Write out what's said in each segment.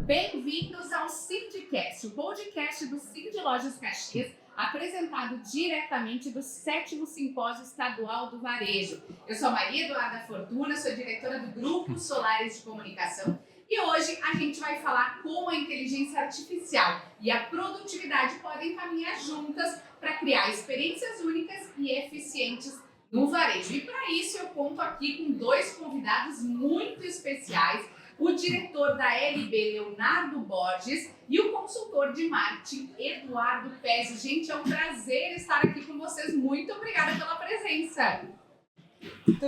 Bem-vindos ao Sindicast, o podcast do Sind Lojas Caxias, apresentado diretamente do 7º Simpósio Estadual do Varejo. Eu sou Maria Eduarda Fortuna, sou diretora do Grupo Solares de Comunicação e hoje a gente vai falar como a inteligência artificial e a produtividade podem caminhar juntas para criar experiências únicas e eficientes no varejo. E para isso eu conto aqui com dois convidados muito especiais, o diretor da LB, Leonardo Borges, e o consultor de marketing, Eduardo Pezzi. Gente, é um prazer estar aqui com vocês. Muito obrigada pela presença.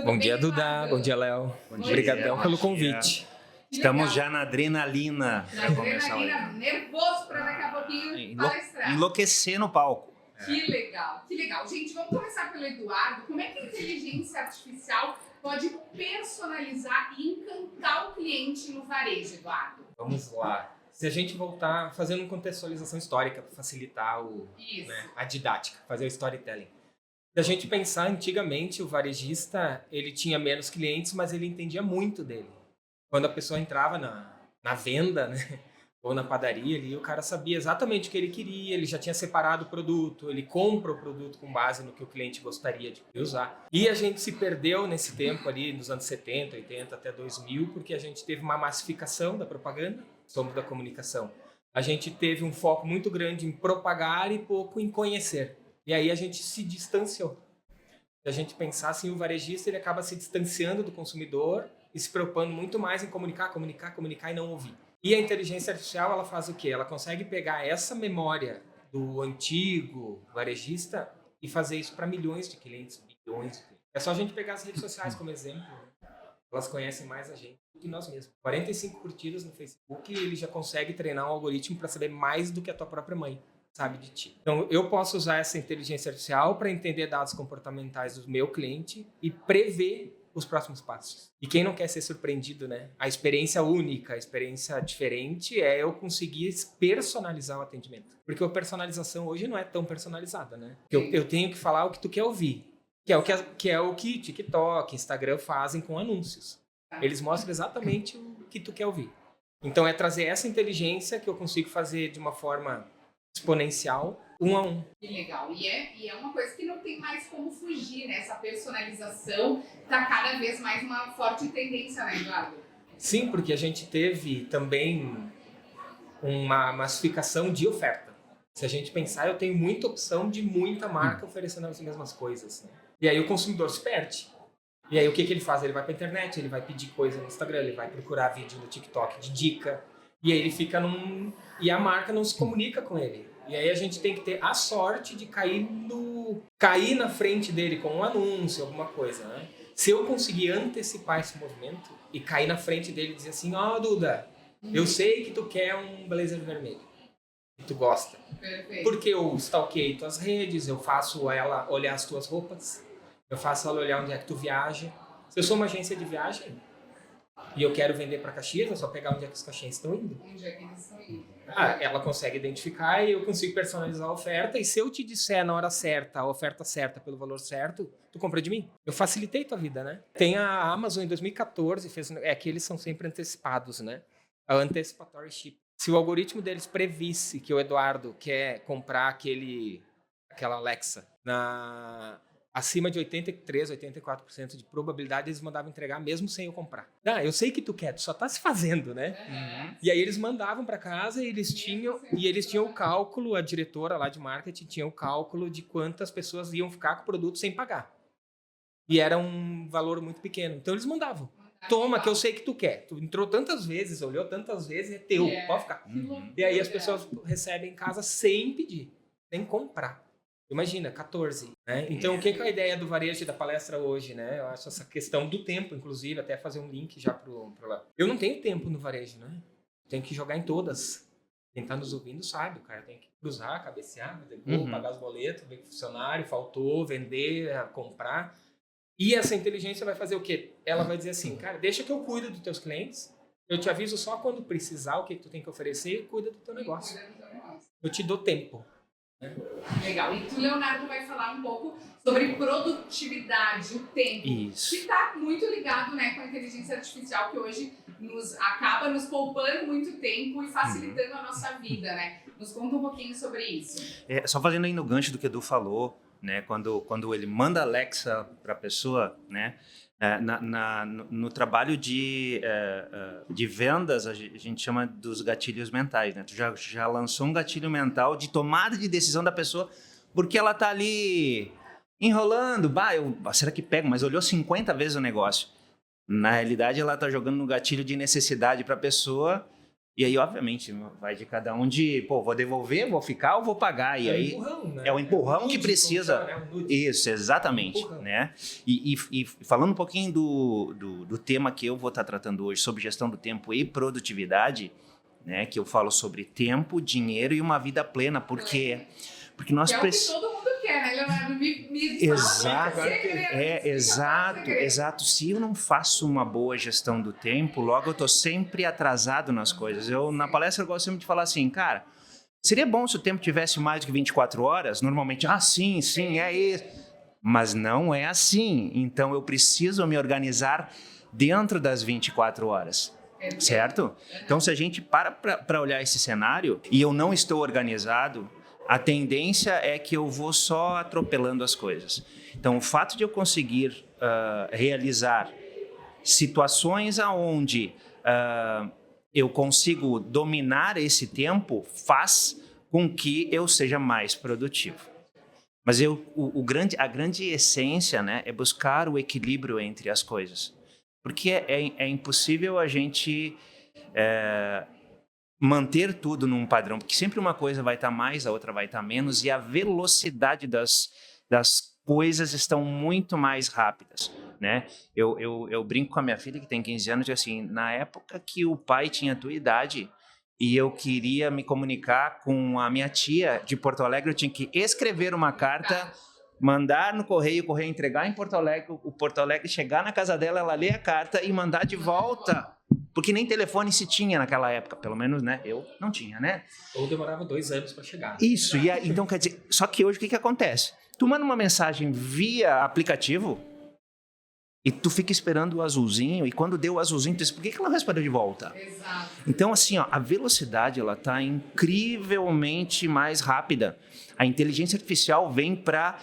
Bom dia, Duda. Bom dia, Léo. Obrigadão pelo convite. Estamos já na adrenalina. Nervoso para daqui a pouquinho palestrar. Enlouquecer no palco. Que legal, que legal. Gente, vamos começar pelo Eduardo. Como é que a inteligência artificial pode personalizar e encantar o cliente no varejo, Eduardo? Vamos lá. Se a gente voltar fazendo uma contextualização histórica para facilitar a didática, fazer o storytelling. Se a gente pensar, antigamente o varejista ele tinha menos clientes, mas ele entendia muito dele. Quando a pessoa entrava na venda, né? Ou na padaria ali, o cara sabia exatamente o que ele queria, ele já tinha separado o produto, ele compra o produto com base no que o cliente gostaria de usar. E a gente se perdeu nesse tempo ali, nos anos 70, 80 até 2000, porque a gente teve uma massificação da propaganda, somos da comunicação. A gente teve um foco muito grande em propagar e pouco em conhecer. E aí a gente se distanciou. Se a gente pensar assim, o varejista ele acaba se distanciando do consumidor e se preocupando muito mais em comunicar e não ouvir. E a inteligência artificial, ela faz o quê? Ela consegue pegar essa memória do antigo varejista e fazer isso para milhões de clientes, bilhões de clientes. É só a gente pegar as redes sociais como exemplo. Elas conhecem mais a gente do que nós mesmos. 45 curtidas no Facebook e ele já consegue treinar um algoritmo para saber mais do que a tua própria mãe sabe de ti. Então, eu posso usar essa inteligência artificial para entender dados comportamentais do meu cliente e prever os próximos passos. E quem não quer ser surpreendido, né? A experiência única, a experiência diferente é eu conseguir personalizar o atendimento. Porque a personalização hoje não é tão personalizada, né? Eu tenho que falar o que tu quer ouvir. Que é o que TikTok, Instagram fazem com anúncios. Eles mostram exatamente o que tu quer ouvir. Então é trazer essa inteligência que eu consigo fazer de uma forma exponencial, 1 a 1. Que legal. E é uma coisa que não tem mais como fugir, né? Essa personalização está cada vez mais uma forte tendência, né, Eduardo? Sim, porque a gente teve também uma massificação de oferta. Se a gente pensar, eu tenho muita opção de muita marca oferecendo as mesmas coisas. Né? E aí o consumidor se perde. E aí o que ele faz? Ele vai para a internet, ele vai pedir coisa no Instagram, ele vai procurar vídeo no TikTok de dica. E aí ele fica E a marca não se comunica com ele. E aí a gente tem que ter a sorte de cair na frente dele com um anúncio, alguma coisa, né? Se eu conseguir antecipar esse movimento e cair na frente dele e dizer assim, Duda, eu sei que tu quer um blazer vermelho. E tu gosta. Perfeito. Porque eu stalkeei tuas redes, eu faço ela olhar as tuas roupas, eu faço ela olhar onde é que tu viaja. Se eu sou uma agência de viagem e eu quero vender para Caxias, é só pegar onde é que os caxienses estão indo. Onde é que eles estão indo? Ela consegue identificar e eu consigo personalizar a oferta. E se eu te disser na hora certa, a oferta certa pelo valor certo, tu compra de mim. Eu facilitei tua vida, né? Tem a Amazon em 2014, que eles são sempre antecipados, né? A Anticipatory Ship. Se o algoritmo deles previsse que o Eduardo quer comprar aquela Alexa acima de 83%, 84% de probabilidade, eles mandavam entregar mesmo sem eu comprar. Eu sei que tu quer, tu só tá se fazendo, né? Uhum. E aí eles mandavam para casa e eles tinham o cálculo, a diretora lá de marketing tinha o cálculo de quantas pessoas iam ficar com o produto sem pagar. E era um valor muito pequeno. Então eles mandavam. Toma, que eu sei que tu quer. Tu entrou tantas vezes, olhou tantas vezes, é teu, pode ficar. Uhum. E aí as pessoas recebem em casa sem pedir, sem comprar. Imagina, 14, né? Então, o que é a ideia do varejo e da palestra hoje, né? Eu acho essa questão do tempo, inclusive, até fazer um link já pro lá. Eu não tenho tempo no varejo, né? Tenho que jogar em todas. Quem tá nos ouvindo sabe, o cara tem que cruzar, cabecear, pagar os boletos, ver que funcionário, faltou, vender, comprar. E essa inteligência vai fazer o quê? Ela vai dizer assim, cara, deixa que eu cuido dos teus clientes, eu te aviso só quando precisar o que tu tem que oferecer e cuida do teu negócio. Eu te dou tempo. Legal. E tu, Leonardo, vai falar um pouco sobre produtividade, o tempo. Isso. Que está muito ligado, né, com a inteligência artificial, que hoje acaba nos poupando muito tempo e facilitando a nossa vida, né? Nos conta um pouquinho sobre isso. Só fazendo aí no gancho do que o Edu falou, né? Quando ele manda a Alexa para a pessoa, né? No trabalho de vendas, a gente chama dos gatilhos mentais, né? Tu já lançou um gatilho mental de tomada de decisão da pessoa porque ela tá ali enrolando. Será que pega? Mas olhou 50 vezes o negócio. Na realidade, ela tá jogando no gatilho de necessidade para a pessoa. E aí, obviamente, vai de cada um vou devolver, vou ficar ou vou pagar. E aí, empurrão, né? É o empurrão que precisa. Isso, exatamente. Né? E falando um pouquinho do tema que eu vou estar tratando hoje, sobre gestão do tempo e produtividade, né? Que eu falo sobre tempo, dinheiro e uma vida plena, porque nós precisamos... Que é o que todo mundo quer, né, Leonardo? Me Exato, segredo. exato. Se eu não faço uma boa gestão do tempo, logo eu estou sempre atrasado nas coisas. Na palestra eu gosto sempre de falar assim, cara, seria bom se o tempo tivesse mais do que 24 horas? Normalmente, sim, é isso. Mas não é assim. Então eu preciso me organizar dentro das 24 horas. Certo? Então se a gente para olhar esse cenário e eu não estou organizado, a tendência é que eu vou só atropelando as coisas. Então, o fato de eu conseguir realizar situações onde eu consigo dominar esse tempo faz com que eu seja mais produtivo. Mas a grande essência, né, é buscar o equilíbrio entre as coisas. Porque é impossível a gente... manter tudo num padrão, porque sempre uma coisa vai estar mais, a outra vai estar menos, e a velocidade das coisas estão muito mais rápidas, né? Eu brinco com a minha filha, que tem 15 anos, e assim, na época que o pai tinha a tua idade e eu queria me comunicar com a minha tia de Porto Alegre, eu tinha que escrever uma carta, mandar no correio, o correio entregar em Porto Alegre, o Porto Alegre chegar na casa dela, ela ler a carta e mandar de volta. Porque nem telefone se tinha naquela época, pelo menos, né? Eu não tinha, né? Ou demorava 2 anos para chegar. Isso, então quer dizer, só que hoje o que acontece? Tu manda uma mensagem via aplicativo e tu fica esperando o azulzinho, e quando deu o azulzinho, tu diz, por que ela não respondeu de volta? Exato. Então, assim, a velocidade, ela tá incrivelmente mais rápida. A inteligência artificial vem para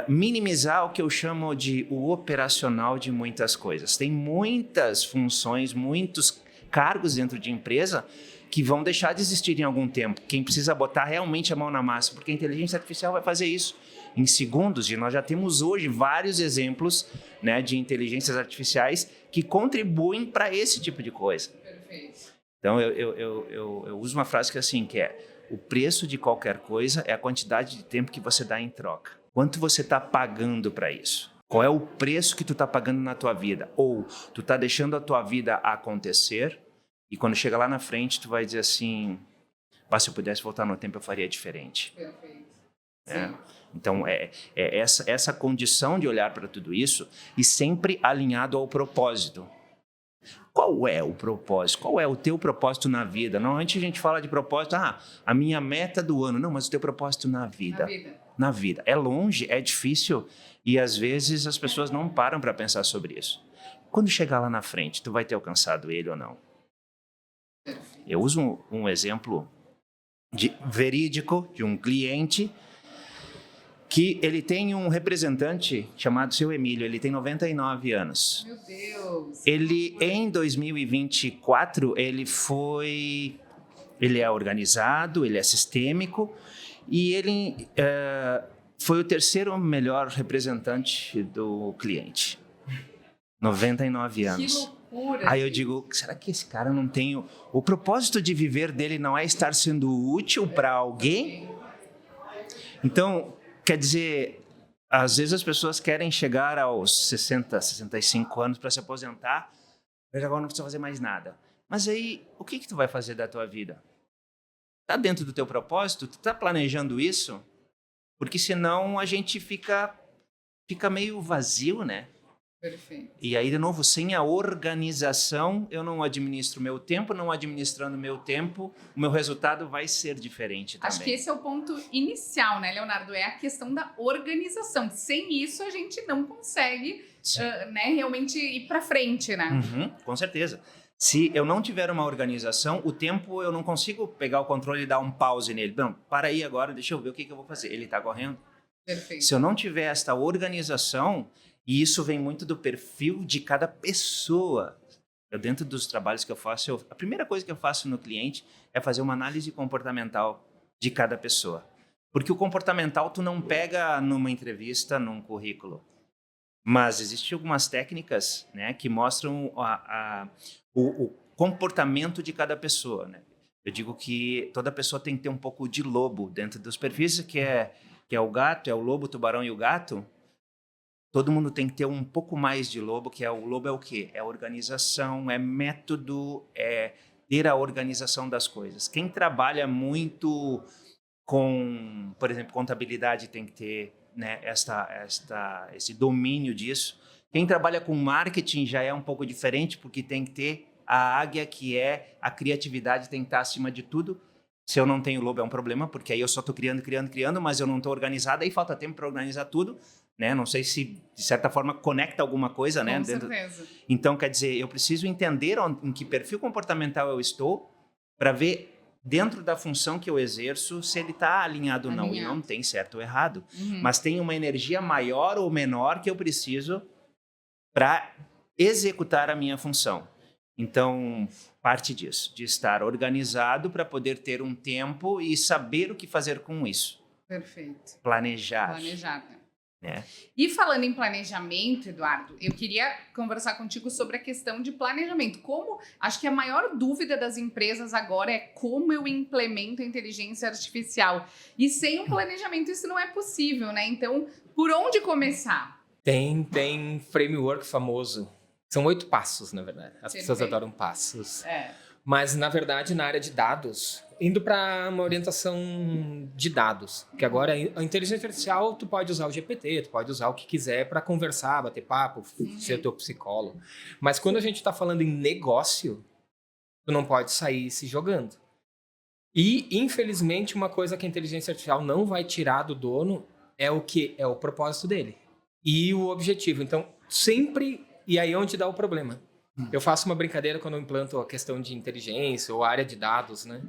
minimizar o que eu chamo de o operacional de muitas coisas. Tem muitas funções, muitos cargos dentro de empresa que vão deixar de existir em algum tempo. Quem precisa botar realmente a mão na massa, porque a inteligência artificial vai fazer isso em segundos, e nós já temos hoje vários exemplos, né, de inteligências artificiais que contribuem para esse tipo de coisa. Perfeito. Então, eu uso uma frase que é assim, que é: o preço de qualquer coisa é a quantidade de tempo que você dá em troca. Quanto você está pagando para isso? Qual é o preço que tu está pagando na tua vida? Ou tu está deixando a tua vida acontecer e quando chega lá na frente tu vai dizer assim, se eu pudesse voltar no tempo eu faria diferente. Perfeito. Então, essa condição de olhar para tudo isso e sempre alinhado ao propósito. Qual é o propósito? Qual é o teu propósito na vida? Normalmente a gente fala de propósito, a minha meta do ano. Não, mas o teu propósito na vida. Na vida. É longe, é difícil e às vezes as pessoas não param para pensar sobre isso. Quando chegar lá na frente, tu vai ter alcançado ele ou não? Eu uso um exemplo verídico de um cliente que ele tem um representante chamado seu Emílio, ele tem 99 anos. Meu Deus! Ele, em 2024, ele é organizado, ele é sistêmico e ele foi o terceiro melhor representante do cliente. 99 anos. Que loucura! Aí eu digo, será que esse cara não tem... O propósito de viver dele não é estar sendo útil para alguém? Então... Quer dizer, às vezes as pessoas querem chegar aos 60, 65 anos para se aposentar, mas agora não precisa fazer mais nada. Mas aí, o que tu vai fazer da tua vida? Está dentro do teu propósito? Tu está planejando isso? Porque senão a gente fica meio vazio, né? Perfeito. E aí, de novo, sem a organização, eu não administro meu tempo, não administrando meu tempo, o meu resultado vai ser diferente também. Acho que esse é o ponto inicial, né, Leonardo? É a questão da organização. Sem isso, a gente não consegue né, realmente ir para frente, né? Uhum, com certeza. Se eu não tiver uma organização, o tempo eu não consigo pegar o controle e dar um pause nele. Não, para aí agora, deixa eu ver o que eu vou fazer. Ele está correndo? Perfeito. Se eu não tiver esta organização, e isso vem muito do perfil de cada pessoa. Eu, dentro dos trabalhos que eu faço, a primeira coisa que eu faço no cliente é fazer uma análise comportamental de cada pessoa. Porque o comportamental tu não pega numa entrevista, num currículo. Mas existem algumas técnicas, né, que mostram o comportamento de cada pessoa, né? Eu digo que toda pessoa tem que ter um pouco de lobo dentro dos perfis, que é o gato, é o lobo, o tubarão e o gato. Todo mundo tem que ter um pouco mais de lobo, que é o lobo é o quê? É organização, é método, é ter a organização das coisas. Quem trabalha muito com, por exemplo, contabilidade tem que ter, né, esse domínio disso. Quem trabalha com marketing já é um pouco diferente, porque tem que ter a águia, que é a criatividade, tem que estar acima de tudo. Se eu não tenho lobo é um problema, porque aí eu só estou criando, mas eu não estou organizado, aí falta tempo para organizar tudo. Né? Não sei se, de certa forma, conecta alguma coisa. Né? Com certeza. Então, quer dizer, eu preciso entender em que perfil comportamental eu estou para ver, dentro da função que eu exerço, se ele está alinhado ou não. E não tem certo ou errado. Mas tem uma energia maior ou menor que eu preciso para executar a minha função. Então, parte disso, de estar organizado para poder ter um tempo e saber o que fazer com isso. Perfeito. Planejar. É. E falando em planejamento, Eduardo, eu queria conversar contigo sobre a questão de planejamento. Acho que a maior dúvida das empresas agora é como eu implemento a inteligência artificial. E sem um planejamento isso não é possível, né? Então, por onde começar? Tem framework famoso. São 8 passos, na verdade. As pessoas adoram passos. Mas, na verdade, na área de dados, indo para uma orientação de dados. Porque agora a inteligência artificial, tu pode usar o GPT, tu pode usar o que quiser para conversar, bater papo, ser teu psicólogo. Mas quando a gente está falando em negócio, tu não pode sair se jogando. E, infelizmente, uma coisa que a inteligência artificial não vai tirar do dono é o quê? É o propósito dele. E o objetivo. Então, sempre... E aí é onde dá o problema. Eu faço uma brincadeira quando eu implanto a questão de inteligência ou área de dados, né?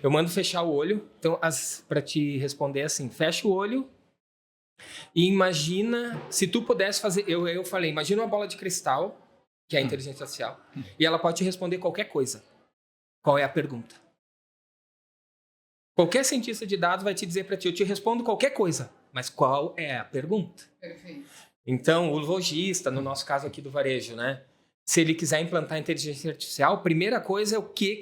Eu mando fechar o olho. Então, para te responder assim, fecha o olho e imagina, se tu pudesse fazer... Eu falei, imagina uma bola de cristal, que é a inteligência artificial, e ela pode te responder qualquer coisa. Qual é a pergunta? Qualquer cientista de dados vai te dizer para ti, eu te respondo qualquer coisa, mas qual é a pergunta? Perfeito. Então, o lojista, no nosso caso aqui do varejo, né? Se ele quiser implantar inteligência artificial, a primeira coisa é o que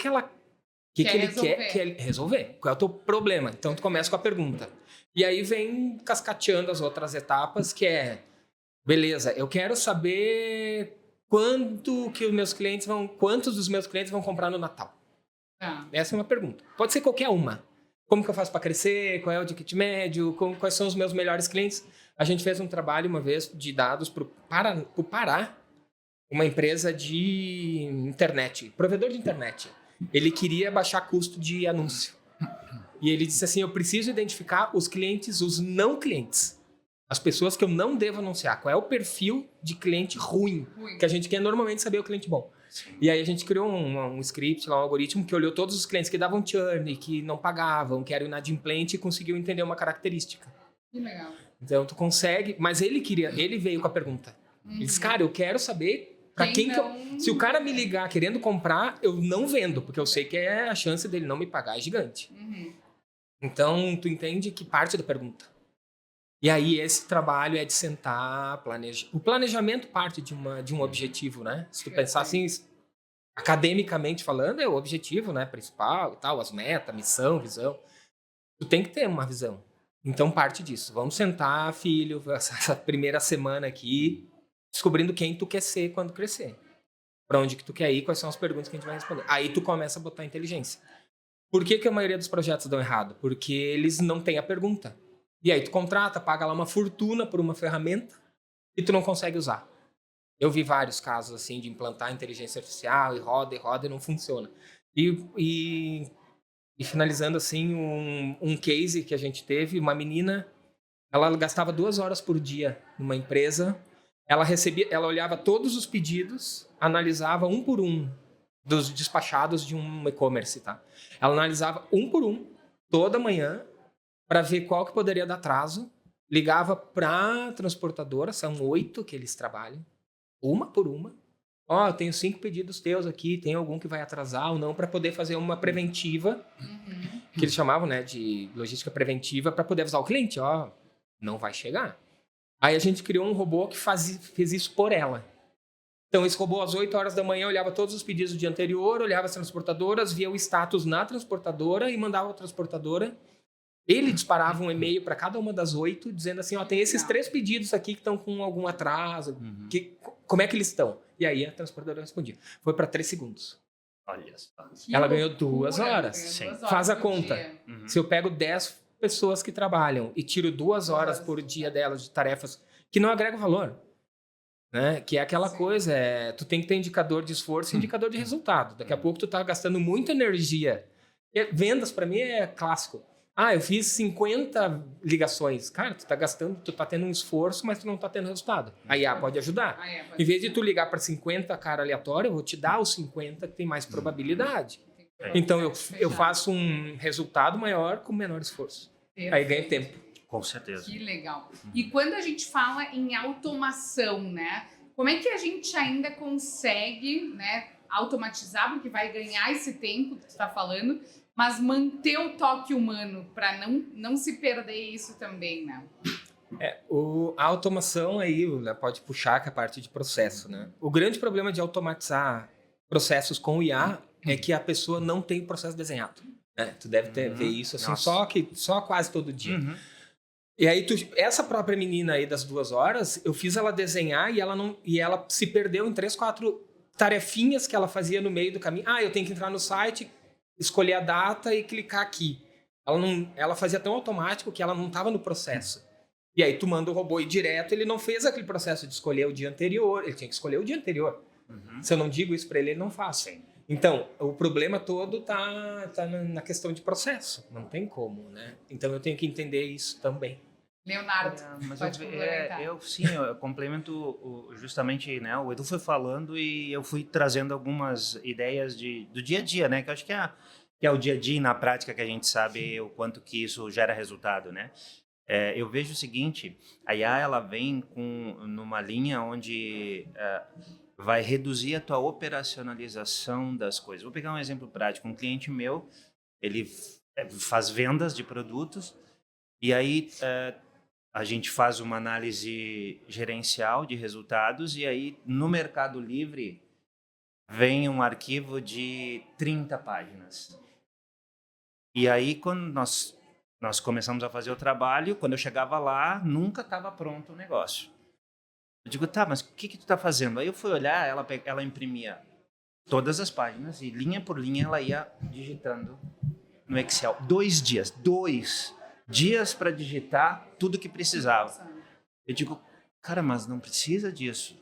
ele quer resolver. Qual é o teu problema? Então, tu começa com a pergunta. E aí vem cascateando as outras etapas, que é, beleza, eu quero saber quantos dos meus clientes vão comprar no Natal. Essa é uma pergunta. Pode ser qualquer uma. Como que eu faço para crescer? Qual é o ticket médio? Quais são os meus melhores clientes? A gente fez um trabalho uma vez de dados para o Pará, uma empresa de internet, provedor de internet. Ele queria baixar custo de anúncio. E ele disse assim, eu preciso identificar os clientes, os não clientes. As pessoas que eu não devo anunciar. Qual é o perfil de cliente ruim? Que a gente quer normalmente saber o cliente bom. E aí a gente criou um script, um algoritmo que olhou todos os clientes que davam churn, que não pagavam, que eram inadimplente e conseguiu entender uma característica. Que legal. Então tu consegue, mas ele veio com a pergunta. Ele disse, cara, eu quero saber para quem se o cara me ligar querendo comprar, eu não vendo, porque eu sei que a chance dele não me pagar é gigante. Então tu entende que parte da pergunta. E aí esse trabalho é de sentar, planejar. O planejamento parte de um objetivo, né? Se tu pensar assim, academicamente falando, é o objetivo, né, principal e tal, as metas, missão, visão. Tu tem que ter uma visão. Então parte disso. Vamos sentar, filho, essa primeira semana aqui, descobrindo quem tu quer ser quando crescer. Para onde que tu quer ir, quais são as perguntas que a gente vai responder. Aí tu começa a botar inteligência. Por que a maioria dos projetos dão errado? Porque eles não têm a pergunta. E aí tu contrata, paga lá uma fortuna por uma ferramenta e tu não consegue usar. Eu vi vários casos assim de implantar inteligência artificial e roda e não funciona. E finalizando assim, um case que a gente teve, uma menina, ela gastava 2 horas por dia numa empresa, ela olhava todos os pedidos, analisava um por um dos despachados de um e-commerce, tá? Ela analisava um por um, toda manhã, para ver qual que poderia dar atraso, ligava para a transportadora, são 8 que eles trabalham, uma por uma. Ó, eu tenho 5 pedidos teus aqui, tem algum que vai atrasar ou não, para poder fazer uma preventiva, que eles chamavam, né, de logística preventiva, para poder avisar o cliente, ó, não vai chegar. Aí a gente criou um robô que fez isso por ela. Então esse robô às 8 horas da manhã olhava todos os pedidos do dia anterior, olhava as transportadoras, via o status na transportadora e mandava a transportadora. Ele disparava um e-mail para cada uma das 8, dizendo assim, ó, tem esses 3 pedidos aqui que estão com algum atraso, como é que eles estão? E aí a transportadora respondia. Foi para 3 segundos. Olha só. Ela ganhou 2 horas. Sim. Faz a conta. Se eu pego 10 pessoas que trabalham e tiro 2 horas por dia delas de tarefas que não agregam valor, né? Que é aquela coisa, tu tem que ter indicador de esforço e indicador de resultado. Daqui a pouco tu tá gastando muita energia. Vendas para mim é clássico. Eu fiz 50 ligações. Cara, tu tá tendo um esforço, mas tu não tá tendo resultado. A IA pode ajudar. Em vez de tu ligar para 50 cara aleatório, eu vou te dar os 50 que tem mais probabilidade. Então eu faço um resultado maior com menor esforço. Aí ganho tempo. Com certeza. Que legal. E quando a gente fala em automação, né? Como é que a gente ainda consegue, né, automatizar, porque vai ganhar esse tempo que tu está falando, mas manter o toque humano para não se perder isso também, né? A automação aí, né, pode puxar que é a parte de processo, né? O grande problema de automatizar processos com IA é que a pessoa não tem o processo desenhado. Né? Tu deve ver isso assim, só quase todo dia. E aí, essa própria menina aí das 2 horas, eu fiz ela desenhar e ela se perdeu em 3, 4 tarefinhas que ela fazia no meio do caminho. Eu tenho que entrar no site, escolher a data e clicar aqui. Ela fazia tão automático que ela não estava no processo. E aí tu manda o robô ir direto, ele não fez aquele processo de escolher o dia anterior, ele tinha que escolher o dia anterior. Se eu não digo isso para ele, ele não faz. Sim. Então, o problema todo tá na questão de processo. Não tem como, né? Então, eu tenho que entender isso também. Leonardo, pode complementar. Eu complemento justamente, né? O Edu foi falando e eu fui trazendo algumas ideias do dia a dia, né? Que eu acho que é o dia a dia e na prática que a gente sabe o quanto que isso gera resultado, né? Eu vejo o seguinte, a IA, ela vem numa linha onde vai reduzir a tua operacionalização das coisas. Vou pegar um exemplo prático. Um cliente meu, ele faz vendas de produtos e aí a gente faz uma análise gerencial de resultados e aí no Mercado Livre vem um arquivo de 30 páginas. E aí quando nós começamos a fazer o trabalho, quando eu chegava lá, nunca estava pronto o negócio. Eu digo, tá, mas o que tu tá fazendo? Aí eu fui olhar, ela imprimia todas as páginas e linha por linha ela ia digitando no Excel. 2 dias para digitar tudo que precisava. Eu digo, cara, mas não precisa disso.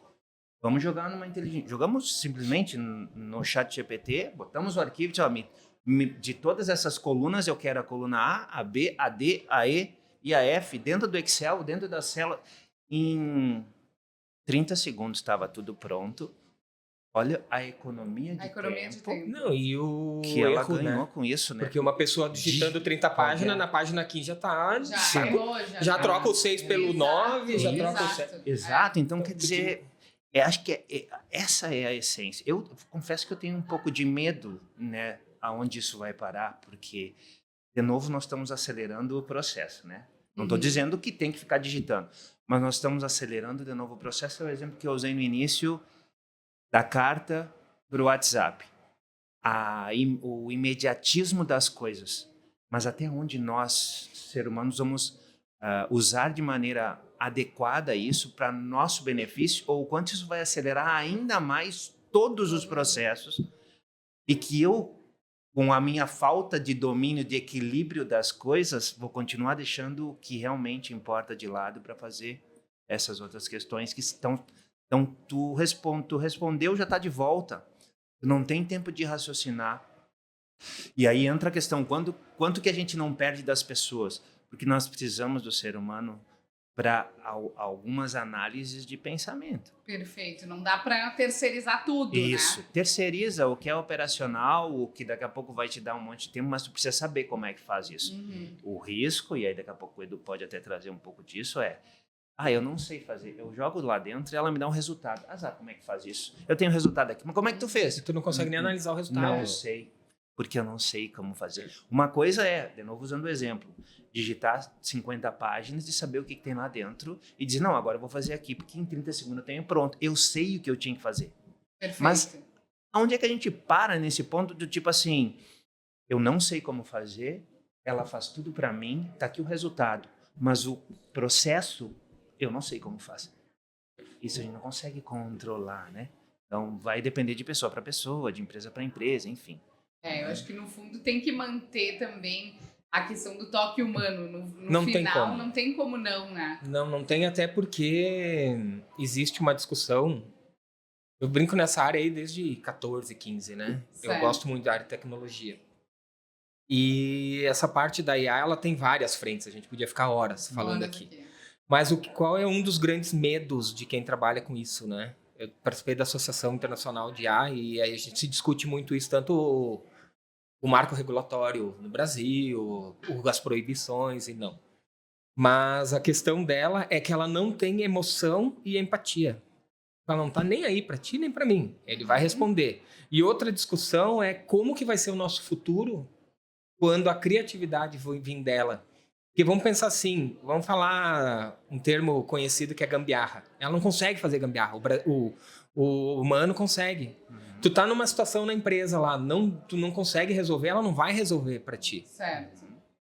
Vamos jogar numa inteligência. Jogamos simplesmente no chat GPT, botamos o arquivo de todas essas colunas, eu quero a coluna A, a B, a D, a E e a F dentro do Excel, dentro da célula. Em 30 segundos estava tudo pronto. Olha a economia de tempo. Não, e o que erro, ela ganhou, né? Com isso, né? Porque uma pessoa digitando 30 páginas, na página 15 já tá... Já troca o 6 pelo 9, já troca o 7. Exato, então quer dizer... acho que essa é a essência. Eu confesso que eu tenho um pouco de medo, né? Aonde isso vai parar, porque, de novo, nós estamos acelerando o processo, né? Não estou dizendo que tem que ficar digitando, mas nós estamos acelerando de novo o processo. É o exemplo que eu usei no início da carta para o WhatsApp. O imediatismo das coisas. Mas até onde nós, seres humanos, vamos usar de maneira adequada isso para nosso benefício, ou o quanto isso vai acelerar ainda mais todos os processos e que eu, com a minha falta de domínio, de equilíbrio das coisas, vou continuar deixando o que realmente importa de lado para fazer essas outras questões que estão Então, tu respondeu, já está de volta. Tu não tem tempo de raciocinar. E aí entra a questão, quanto que a gente não perde das pessoas? Porque nós precisamos do ser humano para algumas análises de pensamento. Perfeito. Não dá para terceirizar tudo, Isso. né? Terceiriza o que é operacional, o que daqui a pouco vai te dar um monte de tempo, mas tu precisa saber como é que faz isso. O risco, e aí daqui a pouco o Edu pode até trazer um pouco disso, eu não sei fazer. Eu jogo lá dentro e ela me dá um resultado. Azar, como é que faz isso? Eu tenho o resultado aqui. Mas como é que tu fez? E tu não consegue nem analisar o resultado. Não sei, porque eu não sei como fazer. Uma coisa de novo usando o exemplo, digitar 50 páginas e saber o que tem lá dentro e dizer, não, agora eu vou fazer aqui, porque em 30 segundos eu tenho pronto. Eu sei o que eu tinha que fazer. Perfeito. Mas onde é que a gente para nesse ponto do tipo assim, eu não sei como fazer, ela faz tudo para mim, tá aqui o resultado, mas o processo eu não sei como faz. Isso a gente não consegue controlar, né? Então vai depender de pessoa para pessoa, de empresa para empresa, enfim. Eu acho que no fundo tem que manter também a questão do toque humano. No Não final, tem como. não tem como não, né? Não tem, até porque existe uma discussão. Eu brinco nessa área aí desde 14, 15, né? Certo. Eu gosto muito da área de tecnologia. E essa parte da IA, ela tem várias frentes. A gente podia ficar horas falando aqui. Mas qual é um dos grandes medos de quem trabalha com isso, né? Eu participei da Associação Internacional de IA e aí a gente se discute muito isso, tanto o marco regulatório no Brasil, as proibições e não. Mas a questão dela é que ela não tem emoção e empatia. Ela não tá nem aí para ti nem para mim. Ele vai responder. E outra discussão é como que vai ser o nosso futuro quando a criatividade vir dela. Porque vamos pensar assim, vamos falar um termo conhecido que é gambiarra. Ela não consegue fazer gambiarra, o humano consegue. Tu tá numa situação na empresa lá, tu não consegue resolver, ela não vai resolver para ti. Certo.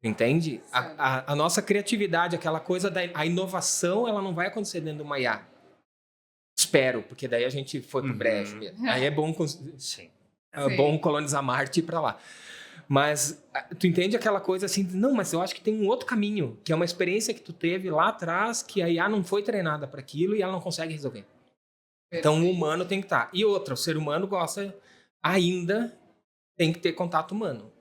Entende? Certo. A nossa criatividade, aquela coisa a inovação, ela não vai acontecer dentro de uma IA. Espero, porque daí a gente foi pro brejo mesmo. Aí é bom, Sim. bom colonizar Marte e ir pra lá. Mas tu entende aquela coisa assim, não, mas eu acho que tem um outro caminho, que é uma experiência que tu teve lá atrás, que a IA não foi treinada para aquilo e ela não consegue resolver. Então o humano tem que estar. E outra, o ser humano ainda tem que ter contato humano.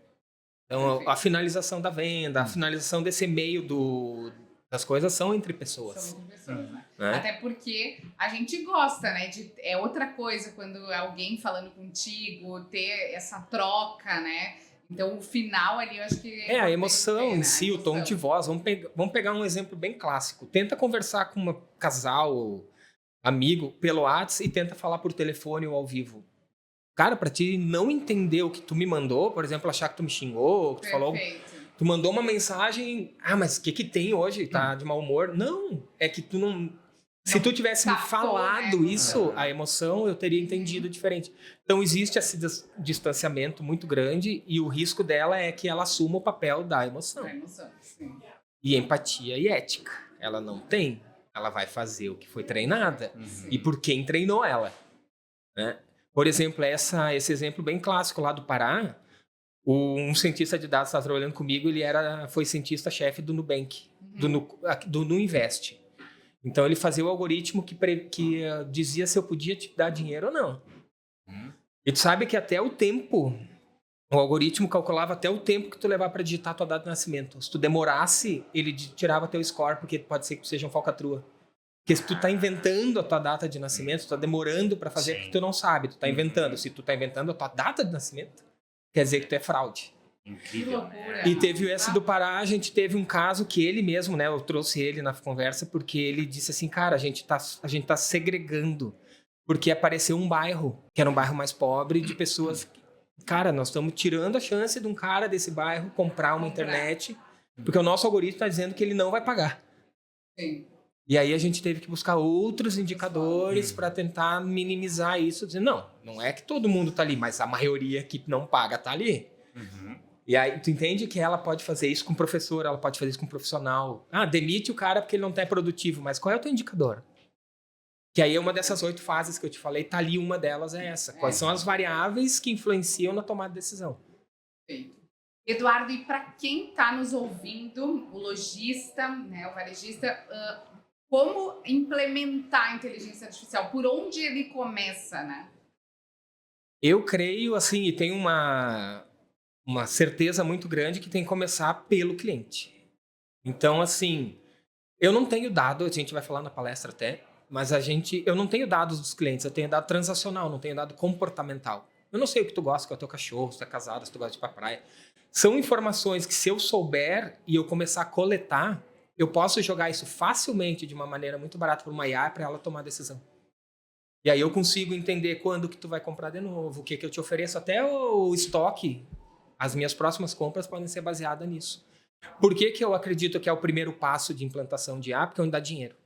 Então a finalização da venda, a finalização desse meio das coisas são entre pessoas. São entre pessoas, né? Né? Até porque a gente gosta, né? É outra coisa quando alguém falando contigo, ter essa troca, né? Então, o final ali, eu acho que... a emoção ter, em né? si, o tom de voz. Vamos pegar um exemplo bem clássico. Tenta conversar com um casal, amigo, pelo WhatsApp e tenta falar por telefone ou ao vivo. Cara, pra ti não entender o que tu me mandou, por exemplo, achar que tu me xingou, que tu falou... Tu mandou uma mensagem... mas o que tem hoje? Tá de mau humor? Não, é que tu não... Se tu tivesse me falado isso, a emoção, eu teria entendido diferente. Então, existe esse distanciamento muito grande e o risco dela é que ela assuma o papel da emoção. Sim. E empatia e ética. Ela não tem. Ela vai fazer o que foi treinada e por quem treinou ela. Né? Por exemplo, esse exemplo bem clássico lá do Pará, um cientista de dados que estava trabalhando comigo, ele foi cientista-chefe do Nubank, do Nuinvest. Então, ele fazia o algoritmo que dizia se eu podia te dar dinheiro ou não. E tu sabe que até o tempo, o algoritmo calculava até o tempo que tu levar para digitar a tua data de nascimento. Se tu demorasse, ele tirava teu score, porque pode ser que tu seja um falcatrua. Porque se tu tá inventando a tua data de nascimento, tu tá demorando para fazer porque tu não sabe, tu tá inventando. Se tu tá inventando a tua data de nascimento, quer dizer que tu é fraude. Incrível. E teve esse do Pará, a gente teve um caso que ele mesmo, né, eu trouxe ele na conversa porque ele disse assim, cara, a gente tá segregando, porque apareceu um bairro, que era um bairro mais pobre, de pessoas, cara, nós estamos tirando a chance de um cara desse bairro comprar uma internet, porque o nosso algoritmo está dizendo que ele não vai pagar. Sim. E aí a gente teve que buscar outros indicadores para tentar minimizar isso, dizendo, não é que todo mundo tá ali, mas a maioria que não paga tá ali. E aí, tu entende que ela pode fazer isso com o professor, ela pode fazer isso com o profissional. Demite o cara porque ele não tá produtivo, mas qual é o teu indicador? Que aí é uma dessas 8 fases que eu te falei, tá ali, uma delas é essa. Quais são as variáveis que influenciam na tomada de decisão? Perfeito. Eduardo, e para quem está nos ouvindo, o lojista, né, o varejista, como implementar a inteligência artificial? Por onde ele começa, né? Eu creio, assim, e tenho uma certeza muito grande que tem que começar pelo cliente. Então, assim, eu não tenho dado, a gente vai falar na palestra até, mas eu não tenho dados dos clientes, eu tenho dado transacional, não tenho dado comportamental. Eu não sei o que tu gosta, que é o teu cachorro, se tu é casado, se tu gosta de ir pra praia. São informações que, se eu souber e eu começar a coletar, eu posso jogar isso facilmente, de uma maneira muito barata, para uma IA, para ela tomar decisão. E aí eu consigo entender quando que tu vai comprar de novo, o que eu te ofereço, até o estoque. As minhas próximas compras podem ser baseadas nisso. Por que eu acredito que é o primeiro passo de implantação de IA? Porque é onde dá dinheiro.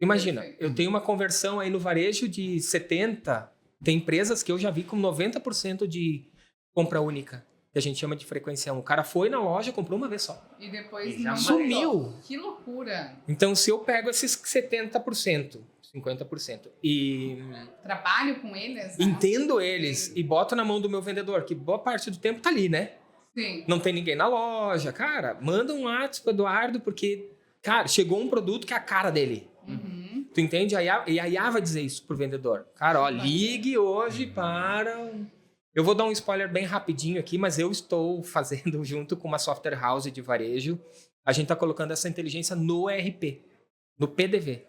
Imagina, eu tenho uma conversão aí no varejo de 70%. Tem empresas que eu já vi com 90% de compra única, que a gente chama de frequência 1. O cara foi na loja, comprou uma vez só. E depois já não sumiu. voltou. Que loucura. Então, se eu pego esses 70%, 50%, e Trabalho com eles, né? entendo eles e boto na mão do meu vendedor, que boa parte do tempo tá ali, né? Sim. Não tem ninguém na loja. Cara, manda um WhatsApp pro Eduardo, porque, cara, chegou um produto que é a cara dele. Uhum. Tu entende? E a IA vai dizer isso pro vendedor. Cara, ó, ligue hoje para... Eu vou dar um spoiler bem rapidinho aqui, mas eu estou fazendo junto com uma software house de varejo. A gente tá colocando essa inteligência no ERP, no PDV.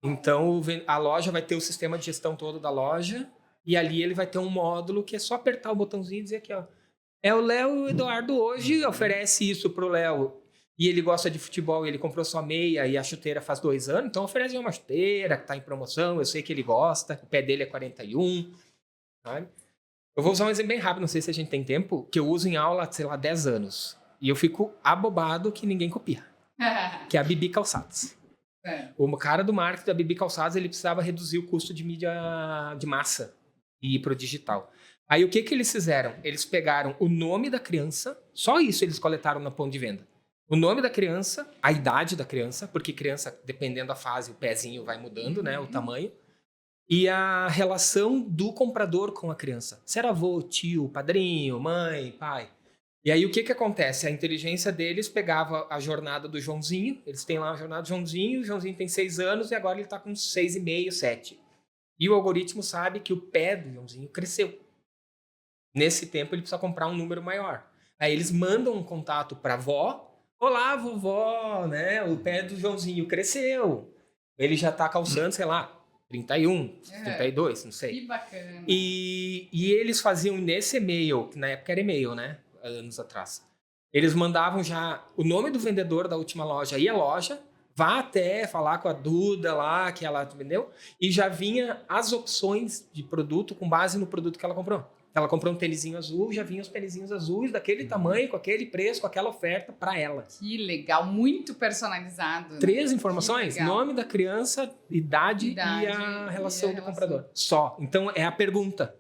Então, a loja vai ter o sistema de gestão todo da loja e ali ele vai ter um módulo que é só apertar o botãozinho e dizer aqui, ó, é o Léo e o Eduardo hoje, oferece isso pro Léo. E ele gosta de futebol, ele comprou sua meia e a chuteira faz 2 anos, então oferece uma chuteira que tá em promoção, eu sei que ele gosta, o pé dele é 41, sabe? Eu vou usar um exemplo bem rápido, não sei se a gente tem tempo, que eu uso em aula, sei lá, 10 anos. E eu fico abobado que ninguém copia, que é a Bibi Calçados. É. O cara do marketing da Bibi Calçados, ele precisava reduzir o custo de mídia de massa e ir pro digital. Aí o que eles fizeram? Eles pegaram o nome da criança, só isso eles coletaram na ponto de venda. O nome da criança, a idade da criança, porque criança, dependendo da fase, o pezinho vai mudando, né, o tamanho. E a relação do comprador com a criança. Se era avô, tio, padrinho, mãe, pai. E aí o que acontece? A inteligência deles pegava a jornada do Joãozinho, eles têm lá a jornada do Joãozinho, o Joãozinho tem 6 anos e agora ele está com 6,5, 7. E o algoritmo sabe que o pé do Joãozinho cresceu. Nesse tempo ele precisa comprar um número maior. Aí eles mandam um contato para a avó. Olá, vovó, né? O pé do Joãozinho cresceu. Ele já está calçando, sei lá, 31, 32, não sei. Que bacana. E eles faziam nesse e-mail, que na época era e-mail, né? Anos atrás. Eles mandavam já o nome do vendedor da última loja e a loja, vá até falar com a Duda lá, que ela vendeu, e já vinha as opções de produto com base no produto que ela comprou. Ela comprou um tênisinho azul, já vinha os tênisinhos azuis daquele tamanho, com aquele preço, com aquela oferta para ela. Que legal, muito personalizado. Né? 3 informações, nome da criança, idade e a relação do comprador. Só. Então é a pergunta.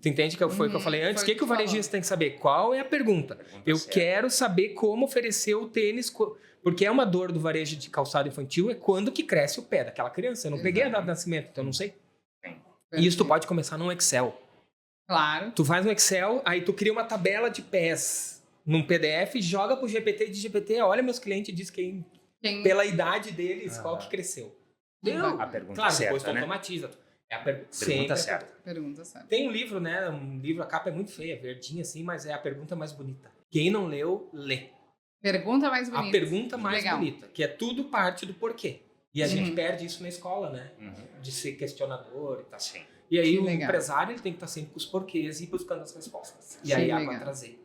Tu entende que foi o que eu falei antes? O que o varejista tem que saber? Qual é a pergunta? Eu quero saber como oferecer o tênis, porque é uma dor do varejo de calçado infantil, é quando que cresce o pé daquela criança. Eu não peguei a data de nascimento, então eu não sei. E isso tu pode começar num Excel. Claro. Tu faz no Excel, aí tu cria uma tabela de pés num PDF, joga pro GPT de GPT, olha meus clientes, diz quem pela idade deles, qual que cresceu. A pergunta claro, certa, depois tu né? automatiza. É a Pergunta certa. Pergunta certa. Tem um livro, né? Um livro, a capa é muito feia, verdinha assim, mas é a pergunta mais bonita. Quem não leu, lê. Pergunta mais bonita. A pergunta mais legal. bonita, que é tudo parte do porquê. E a gente perde isso na escola, né? De ser questionador e tal. Sim. E aí Que o legal. empresário ele tem que estar sempre com os porquês e buscando as respostas. E Que aí legal. vai trazer.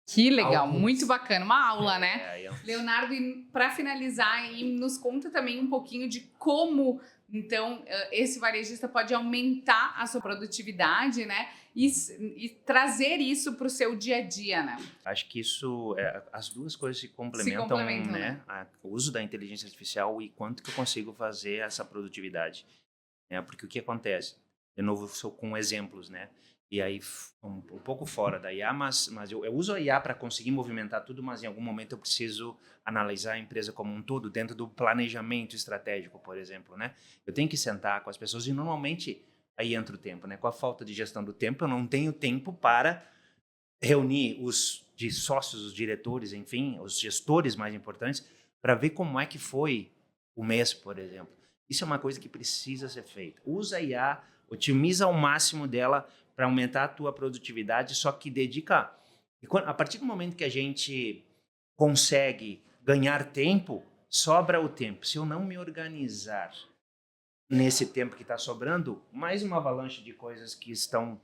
Que legal, Alguns. muito bacana. Uma aula, né? É, Leonardo, e para finalizar, aí, nos conta também um pouquinho de como, então, esse varejista pode aumentar a sua produtividade, né? E trazer isso para o seu dia a dia, né? acho que isso, as duas coisas se complementam, né? O uso da inteligência artificial e quanto que eu consigo fazer essa produtividade. Porque o que acontece? De novo, sou com exemplos, né? E aí, um pouco fora da IA, mas eu uso a IA para conseguir movimentar tudo, mas em algum momento eu preciso analisar a empresa como um todo, dentro do planejamento estratégico, por exemplo, né? Eu tenho que sentar com as pessoas e normalmente aí entra o tempo, né? Com a falta de gestão do tempo, eu não tenho tempo para reunir os sócios, os diretores, enfim, os gestores mais importantes, para ver como é que foi o mês, por exemplo. Isso é uma coisa que precisa ser feita. Usa a IA, otimiza ao máximo dela para aumentar a tua produtividade, só que dedica... A partir do momento que a gente consegue ganhar tempo, sobra o tempo. Se eu não me organizar nesse tempo que está sobrando, mais uma avalanche de coisas que estão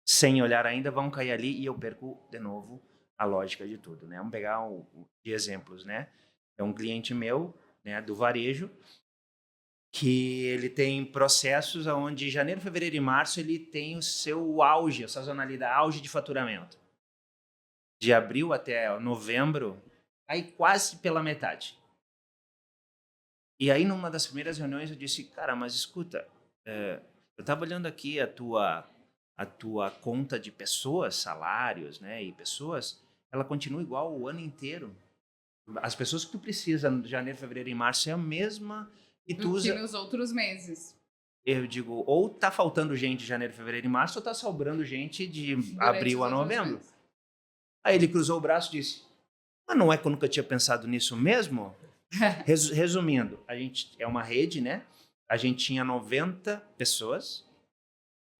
sem olhar ainda vão cair ali e eu perco de novo a lógica de tudo, né? Vamos pegar de exemplos, né? É um cliente meu, né, do varejo, que ele tem processos onde janeiro, fevereiro e março ele tem o seu auge, a sazonalidade, auge de faturamento. De abril até novembro, aí quase pela metade. E aí, numa das primeiras reuniões, eu disse, cara, mas escuta, eu estava olhando aqui a tua conta de pessoas, salários, né, e pessoas, ela continua igual o ano inteiro. As pessoas que tu precisa de janeiro, fevereiro e março é a mesma que tu usa... que nos outros meses. Eu digo, ou tá faltando gente de janeiro, fevereiro e março, ou tá sobrando gente de abril a novembro. Aí ele cruzou o braço e disse, mas não é que eu nunca tinha pensado nisso mesmo? Resumindo, a gente é uma rede, né? A gente tinha 90 pessoas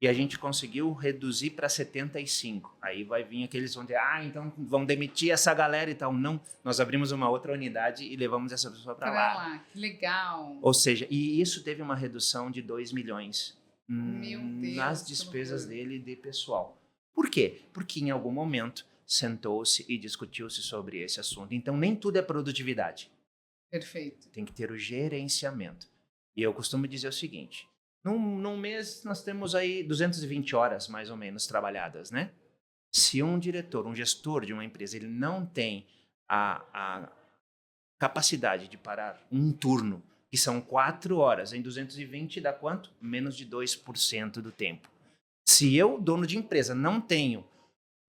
e a gente conseguiu reduzir para 75. Aí vai vir aqueles que vão dizer, então vão demitir essa galera e tal. Não, nós abrimos uma outra unidade e levamos essa pessoa para lá. Que legal. Ou seja, e isso teve uma redução de 2 milhões Meu Deus, nas despesas dele de pessoal. Por quê? Porque em algum momento sentou-se e discutiu-se sobre esse assunto. Então, nem tudo é produtividade. Perfeito. Tem que ter o gerenciamento. E eu costumo dizer o seguinte, num mês nós temos aí 220 horas, mais ou menos, trabalhadas, né? Se um diretor, um gestor de uma empresa, ele não tem a capacidade de parar um turno, que são 4 horas, em 220 dá quanto? Menos de 2% do tempo. Se eu, dono de empresa, não tenho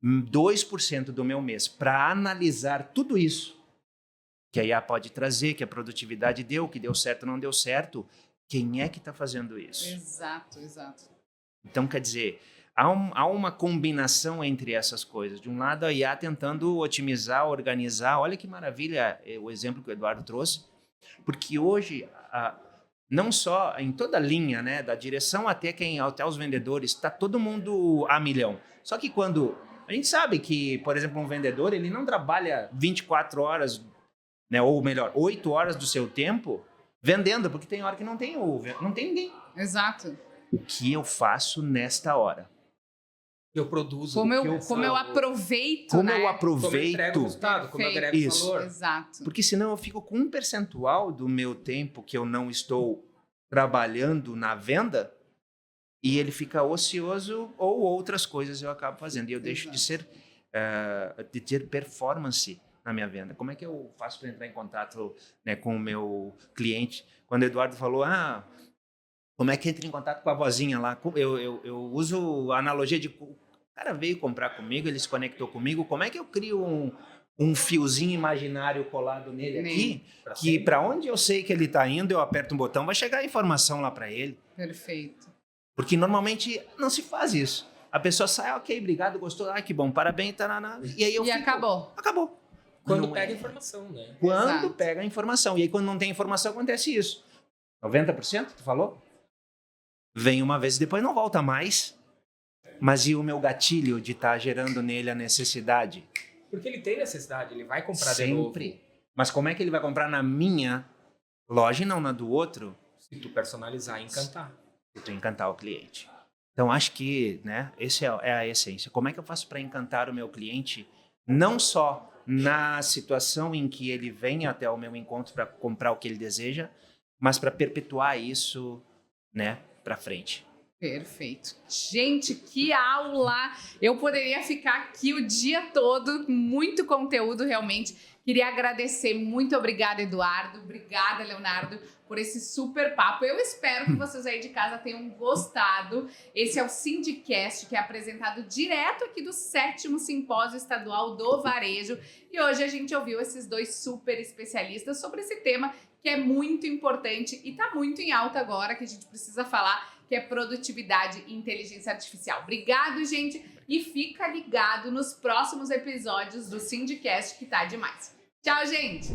2% do meu mês para analisar tudo isso, que a IA pode trazer, que a produtividade deu, que deu certo ou não deu certo, quem é que está fazendo isso? Exato. Então, quer dizer, há uma combinação entre essas coisas. De um lado, a IA tentando otimizar, organizar. Olha que maravilha o exemplo que o Eduardo trouxe, porque hoje, não só em toda a linha, né, da direção até os vendedores, está todo mundo a milhão. Só que quando... A gente sabe que, por exemplo, um vendedor, ele não trabalha 24 horas... Né, ou melhor, 8 horas do seu tempo vendendo, porque tem hora que não tem ninguém. Exato. O que eu faço nesta hora? Eu produzo. Como eu aproveito, como né? eu aproveito. Como eu entrego o resultado, como eu agrego valor. Exato. Porque senão eu fico com um percentual do meu tempo que eu não estou trabalhando na venda e ele fica ocioso ou outras coisas eu acabo fazendo. E eu deixo de ter performance na minha venda. Como é que eu faço para entrar em contato, né, com o meu cliente? Quando o Eduardo falou, como é que entra em contato com a vozinha lá? Eu uso a analogia de... O cara veio comprar comigo, ele se conectou comigo, como é que eu crio um fiozinho imaginário colado nele aqui, que para onde eu sei que ele está indo, eu aperto um botão, vai chegar a informação lá para ele. Perfeito. Porque normalmente não se faz isso. A pessoa sai, ok, obrigado, gostou, que bom, parabéns, e aí acabou. Acabou. Quando pega a informação, né? Quando pega a informação. E aí, quando não tem informação, acontece isso. 90%, tu falou? Vem uma vez e depois não volta mais. Mas e o meu gatilho de estar gerando nele a necessidade? Porque ele tem necessidade, ele vai comprar de novo. Sempre. Mas como é que ele vai comprar na minha loja e não na do outro? Se tu personalizar e encantar. Se tu encantar o cliente. Então, acho que, né, essa é a essência. Como é que eu faço para encantar o meu cliente? Não só na situação em que ele vem até o meu encontro para comprar o que ele deseja, mas para perpetuar isso, né, para frente. Perfeito. Gente, que aula! Eu poderia ficar aqui o dia todo, muito conteúdo realmente. Queria agradecer, muito obrigada, Eduardo, obrigada, Leonardo, por esse super papo. Eu espero que vocês aí de casa tenham gostado. Esse é o Sindicast, que é apresentado direto aqui do 7º Simpósio Estadual do Varejo. E hoje a gente ouviu esses dois super especialistas sobre esse tema que é muito importante e está muito em alta agora, que a gente precisa falar, que é produtividade e inteligência artificial. Obrigado, gente, e fica ligado nos próximos episódios do Sindicast, que tá demais. Tchau, gente!